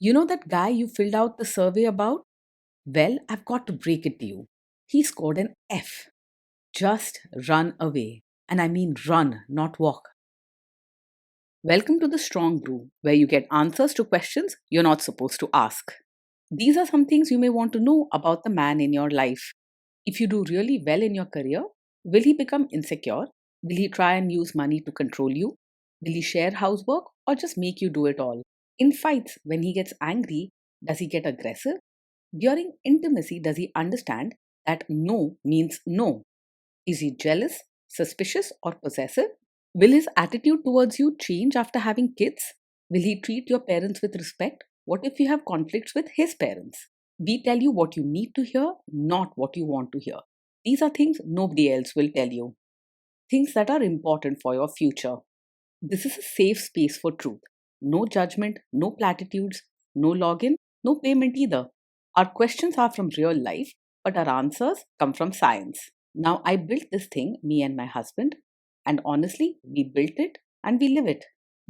You know that guy you filled out the survey about? Well, I've got to break it to you. He scored an F. Just run away. And I mean run, not walk. Welcome to the Strong Brew, where you get answers to questions you're not supposed to ask. These are some things you may want to know about the man in your life. If you do really well in your career, will he become insecure? Will he try and use money to control you? Will he share housework or just make you do it all? In fights, when he gets angry, does he get aggressive? During intimacy, does he understand that no means no? Is he jealous, suspicious, or possessive? Will his attitude towards you change after having kids? Will he treat your parents with respect? What if you have conflicts with his parents? We tell you what you need to hear, not what you want to hear. These are things nobody else will tell you. Things that are important for your future. This is a safe space for truth. No judgment, no platitudes, no login, no payment either. Our questions are from real life, but our answers come from science. Now, I built this thing, me and my husband, and honestly, we built it and we live it.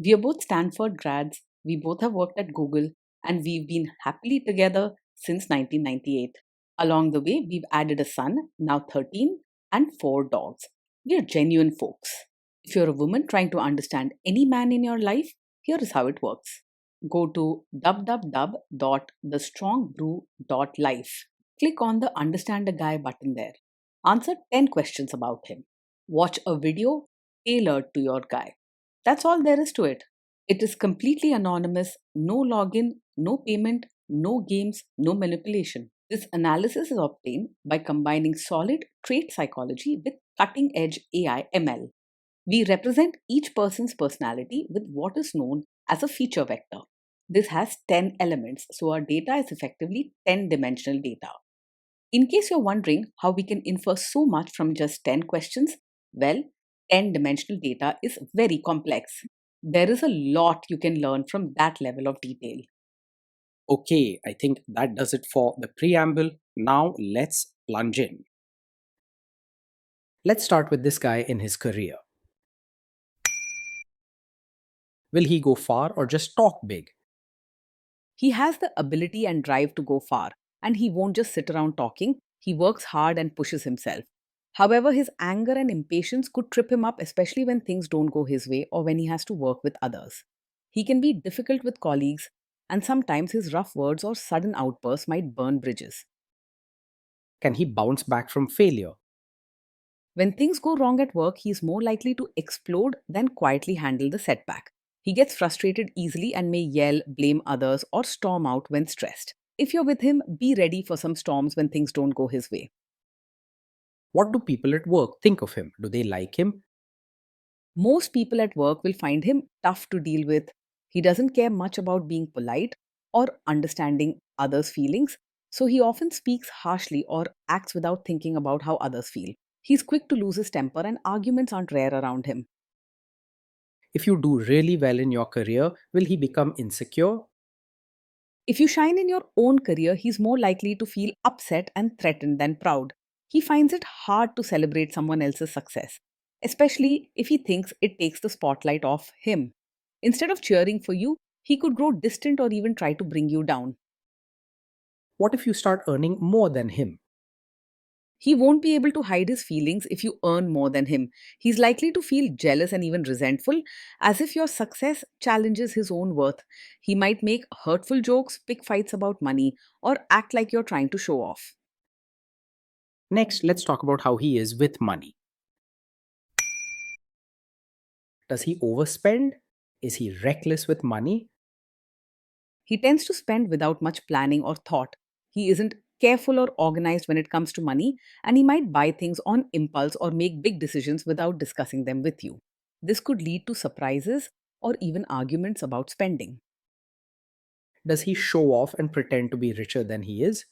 We are both Stanford grads, we both have worked at Google, and we've been happily together since 1998. Along the way, we've added a son, now 13, and 4 dogs. We are genuine folks. If you're a woman trying to understand any man in your life, here is how it works. Go to www.thestrongbrew.life. Click on the Understand a Guy button there. Answer 10 questions about him. Watch a video tailored to your guy. That's all there is to it. It is completely anonymous, no login, no payment, no games, no manipulation. This analysis is obtained by combining solid trait psychology with cutting edge AI ML. We represent each person's personality with what is known as a feature vector. This has 10 elements, so our data is effectively 10-dimensional data. In case you're wondering how we can infer so much from just 10 questions, well, 10-dimensional data is very complex. There is a lot you can learn from that level of detail. Okay, I think that does it for the preamble. Now let's plunge in. Let's start with this guy in his career. Will he go far or just talk big? He has the ability and drive to go far, and he won't just sit around talking, he works hard and pushes himself. However, his anger and impatience could trip him up, especially when things don't go his way or when he has to work with others. He can be difficult with colleagues, and sometimes his rough words or sudden outbursts might burn bridges. Can he bounce back from failure? When things go wrong at work, he is more likely to explode than quietly handle the setback. He gets frustrated easily and may yell, blame others, or storm out when stressed. If you're with him, be ready for some storms when things don't go his way. What do people at work think of him? Do they like him? Most people at work will find him tough to deal with. He doesn't care much about being polite or understanding others' feelings, so he often speaks harshly or acts without thinking about how others feel. He's quick to lose his temper, and arguments aren't rare around him. If you do really well in your career, will he become insecure? If you shine in your own career, he's more likely to feel upset and threatened than proud. He finds it hard to celebrate someone else's success, especially if he thinks it takes the spotlight off him. Instead of cheering for you, he could grow distant or even try to bring you down. What if you start earning more than him? He won't be able to hide his feelings if you earn more than him. He's likely to feel jealous and even resentful, as if your success challenges his own worth. He might make hurtful jokes, pick fights about money, or act like you're trying to show off. Next, let's talk about how he is with money. Does he overspend? Is he reckless with money? He tends to spend without much planning or thought. He isn't careful or organized when it comes to money, and he might buy things on impulse or make big decisions without discussing them with you. This could lead to surprises or even arguments about spending. Does he show off and pretend to be richer than he is?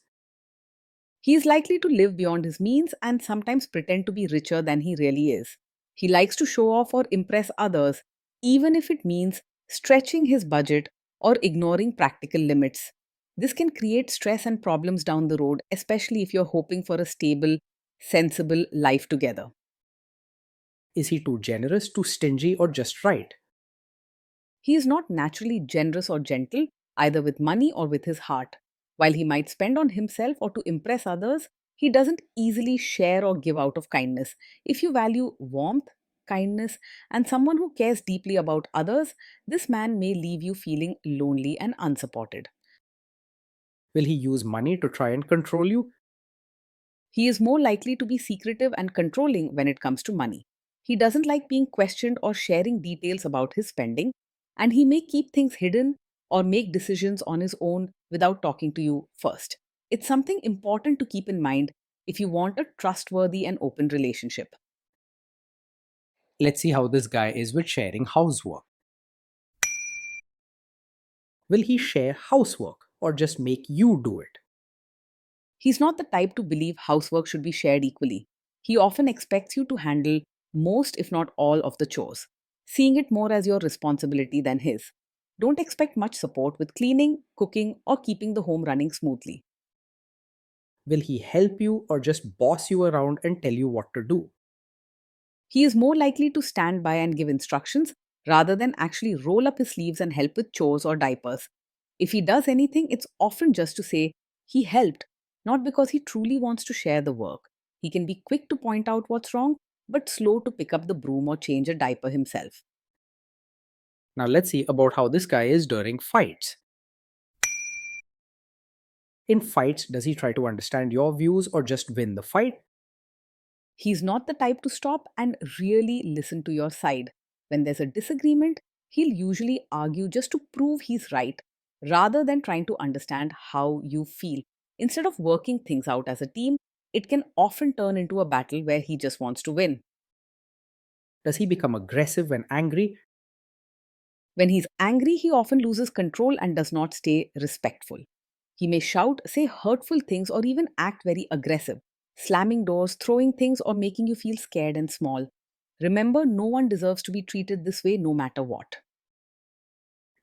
He is likely to live beyond his means and sometimes pretend to be richer than he really is. He likes to show off or impress others, even if it means stretching his budget or ignoring practical limits. This can create stress and problems down the road, especially if you're hoping for a stable, sensible life together. Is he too generous, too stingy, or just right? He is not naturally generous or gentle, either with money or with his heart. While he might spend on himself or to impress others, he doesn't easily share or give out of kindness. If you value warmth, kindness, and someone who cares deeply about others, this man may leave you feeling lonely and unsupported. Will he use money to try and control you? He is more likely to be secretive and controlling when it comes to money. He doesn't like being questioned or sharing details about his spending, and he may keep things hidden or make decisions on his own without talking to you first. It's something important to keep in mind if you want a trustworthy and open relationship. Let's see how this guy is with sharing housework. Will he share housework or just make you do it? He's not the type to believe housework should be shared equally. He often expects you to handle most, if not all, of the chores, seeing it more as your responsibility than his. Don't expect much support with cleaning, cooking, or keeping the home running smoothly. Will he help you or just boss you around and tell you what to do? He is more likely to stand by and give instructions rather than actually roll up his sleeves and help with chores or diapers. If he does anything, it's often just to say he helped, not because he truly wants to share the work. He can be quick to point out what's wrong, but slow to pick up the broom or change a diaper himself. Now let's see about how this guy is during fights. In fights, does he try to understand your views or just win the fight? He's not the type to stop and really listen to your side. When there's a disagreement, he'll usually argue just to prove he's right, rather than trying to understand how you feel. Instead of working things out as a team, it can often turn into a battle where he just wants to win. Does he become aggressive when angry? When he's angry, he often loses control and does not stay respectful. He may shout, say hurtful things, or even act very aggressive, slamming doors, throwing things, or making you feel scared and small. Remember, no one deserves to be treated this way no matter what.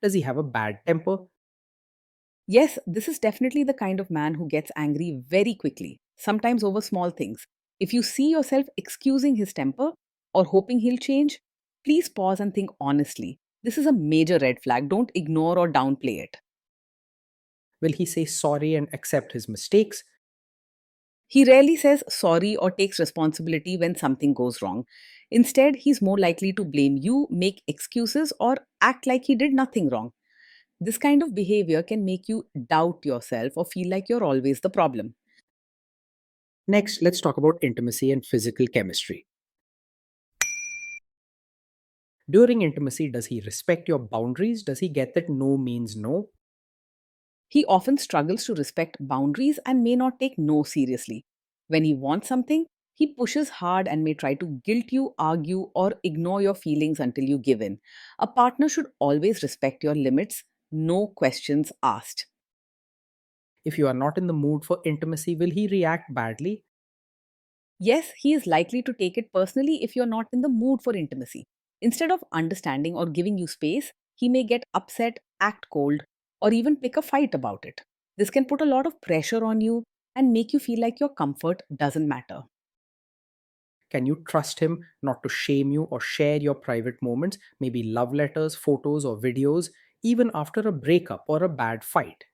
Does he have a bad temper? Yes, this is definitely the kind of man who gets angry very quickly, sometimes over small things. If you see yourself excusing his temper or hoping he'll change, please pause and think honestly. This is a major red flag. Don't ignore or downplay it. Will he say sorry and accept his mistakes? He rarely says sorry or takes responsibility when something goes wrong. Instead, he's more likely to blame you, make excuses, or act like he did nothing wrong. This kind of behavior can make you doubt yourself or feel like you're always the problem. Next, let's talk about intimacy and physical chemistry. During intimacy, does he respect your boundaries? Does he get that no means no? He often struggles to respect boundaries and may not take no seriously. When he wants something, he pushes hard and may try to guilt you, argue, or ignore your feelings until you give in. A partner should always respect your limits, no questions asked. If you are not in the mood for intimacy, will he react badly? Yes, he is likely to take it personally if you're not in the mood for intimacy. Instead of understanding or giving you space, he may get upset, act cold, or even pick a fight about it. This can put a lot of pressure on you and make you feel like your comfort doesn't matter. Can you trust him not to shame you or share your private moments, maybe love letters, photos, or videos, even after a breakup or a bad fight?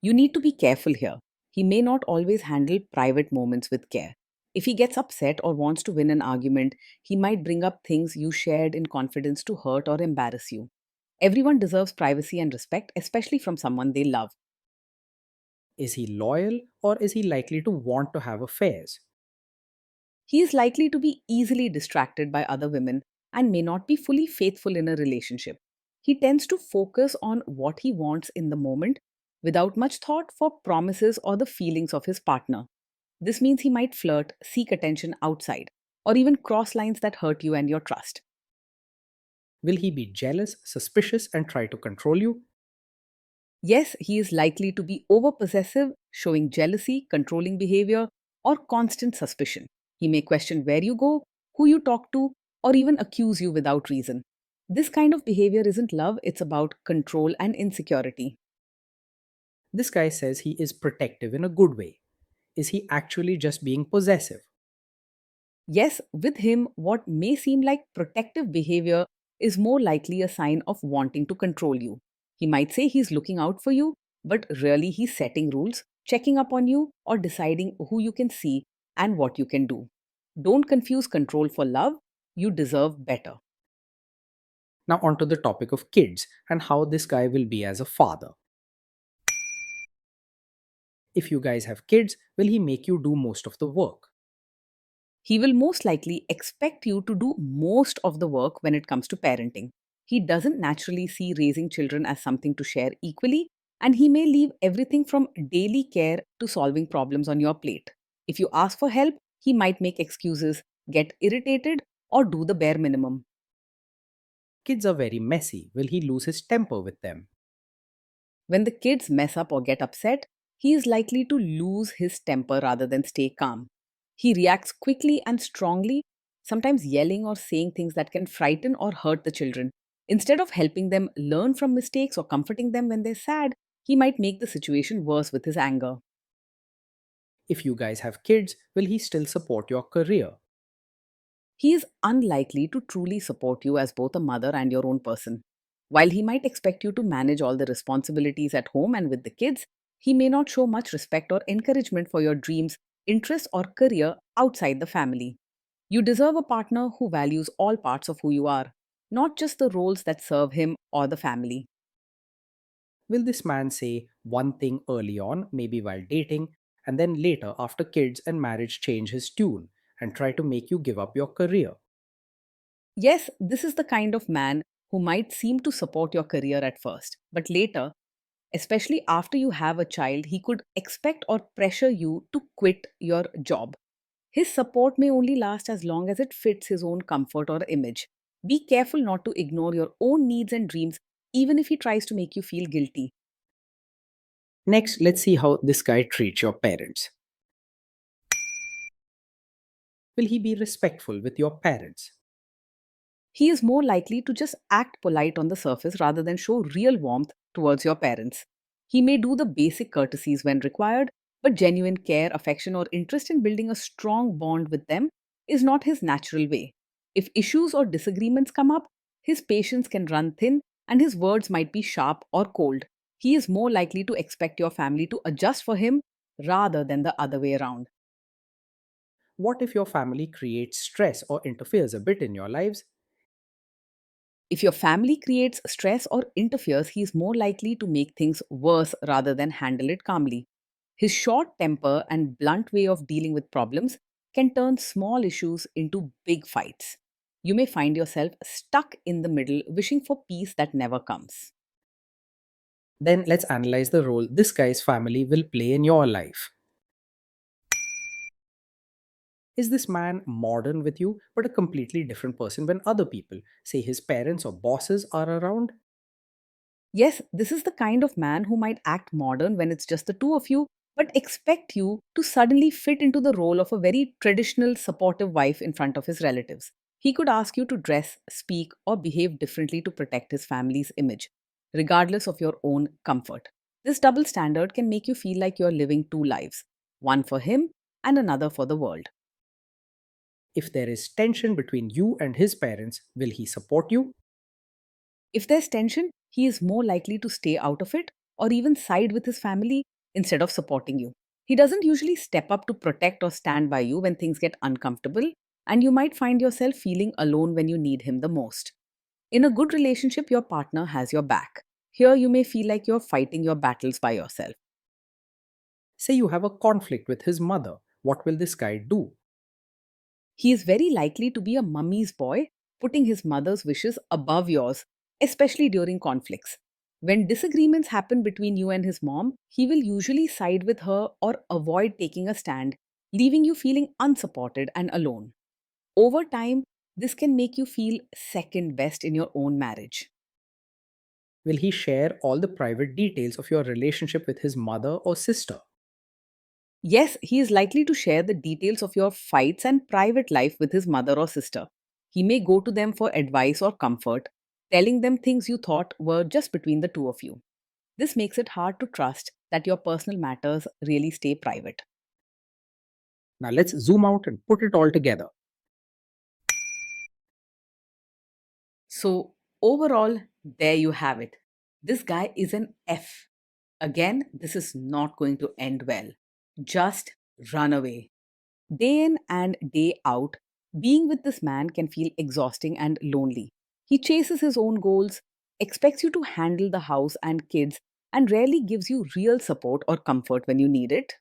You need to be careful here. He may not always handle private moments with care. If he gets upset or wants to win an argument, he might bring up things you shared in confidence to hurt or embarrass you. Everyone deserves privacy and respect, especially from someone they love. Is he loyal or is he likely to want to have affairs? He is likely to be easily distracted by other women and may not be fully faithful in a relationship. He tends to focus on what he wants in the moment without much thought for promises or the feelings of his partner. This means he might flirt, seek attention outside, or even cross lines that hurt you and your trust. Will he be jealous, suspicious, and try to control you? Yes, he is likely to be over possessive, showing jealousy, controlling behavior, or constant suspicion. He may question where you go, who you talk to, or even accuse you without reason. This kind of behavior isn't love, it's about control and insecurity. This guy says he is protective in a good way. Is he actually just being possessive? Yes, with him, what may seem like protective behavior is more likely a sign of wanting to control you. He might say he's looking out for you, but really he's setting rules, checking up on you, or deciding who you can see and what you can do. Don't confuse control for love. You deserve better. Now, onto the topic of kids and how this guy will be as a father. If you guys have kids, will he make you do most of the work? He will most likely expect you to do most of the work when it comes to parenting. He doesn't naturally see raising children as something to share equally, and he may leave everything from daily care to solving problems on your plate. If you ask for help, he might make excuses, get irritated, or do the bare minimum. Kids are very messy. Will he lose his temper with them? When the kids mess up or get upset, he is likely to lose his temper rather than stay calm. He reacts quickly and strongly, sometimes yelling or saying things that can frighten or hurt the children. Instead of helping them learn from mistakes or comforting them when they're sad, he might make the situation worse with his anger. If you guys have kids, will he still support your career? He is unlikely to truly support you as both a mother and your own person. While he might expect you to manage all the responsibilities at home and with the kids, he may not show much respect or encouragement for your dreams, interests, or career outside the family. You deserve a partner who values all parts of who you are, not just the roles that serve him or the family. Will this man say one thing early on, maybe while dating, and then later, after kids and marriage, change his tune and try to make you give up your career? Yes, this is the kind of man who might seem to support your career at first, but later, especially after you have a child, he could expect or pressure you to quit your job. His support may only last as long as it fits his own comfort or image. Be careful not to ignore your own needs and dreams, even if he tries to make you feel guilty. Next, let's see how this guy treats your parents. Will he be respectful with your parents? He is more likely to just act polite on the surface rather than show real warmth towards your parents. He may do the basic courtesies when required, but genuine care, affection, or interest in building a strong bond with them is not his natural way. If issues or disagreements come up, his patience can run thin and his words might be sharp or cold. He is more likely to expect your family to adjust for him rather than the other way around. What if your family creates stress or interferes a bit in your lives? If your family creates stress or interferes, he is more likely to make things worse rather than handle it calmly. His short temper and blunt way of dealing with problems can turn small issues into big fights. You may find yourself stuck in the middle, wishing for peace that never comes. Then let's analyze the role this guy's family will play in your life. Is this man modern with you, but a completely different person when other people, say his parents or bosses, are around? Yes, this is the kind of man who might act modern when it's just the two of you, but expect you to suddenly fit into the role of a very traditional, supportive wife in front of his relatives. He could ask you to dress, speak, or behave differently to protect his family's image, regardless of your own comfort. This double standard can make you feel like you're living two lives, one for him and another for the world. If there is tension between you and his parents, will he support you? If there's tension, he is more likely to stay out of it or even side with his family instead of supporting you. He doesn't usually step up to protect or stand by you when things get uncomfortable, and you might find yourself feeling alone when you need him the most. In a good relationship, your partner has your back. Here, you may feel like you're fighting your battles by yourself. Say you have a conflict with his mother. What will this guy do? He is very likely to be a mummy's boy, putting his mother's wishes above yours, especially during conflicts. When disagreements happen between you and his mom, he will usually side with her or avoid taking a stand, leaving you feeling unsupported and alone. Over time, this can make you feel second best in your own marriage. Will he share all the private details of your relationship with his mother or sister? Yes, he is likely to share the details of your fights and private life with his mother or sister. He may go to them for advice or comfort, telling them things you thought were just between the two of you. This makes it hard to trust that your personal matters really stay private. Now let's zoom out and put it all together. So, overall, there you have it. This guy is an F. Again, this is not going to end well. Just run away. Day in and day out, being with this man can feel exhausting and lonely. He chases his own goals, expects you to handle the house and kids, and rarely gives you real support or comfort when you need it.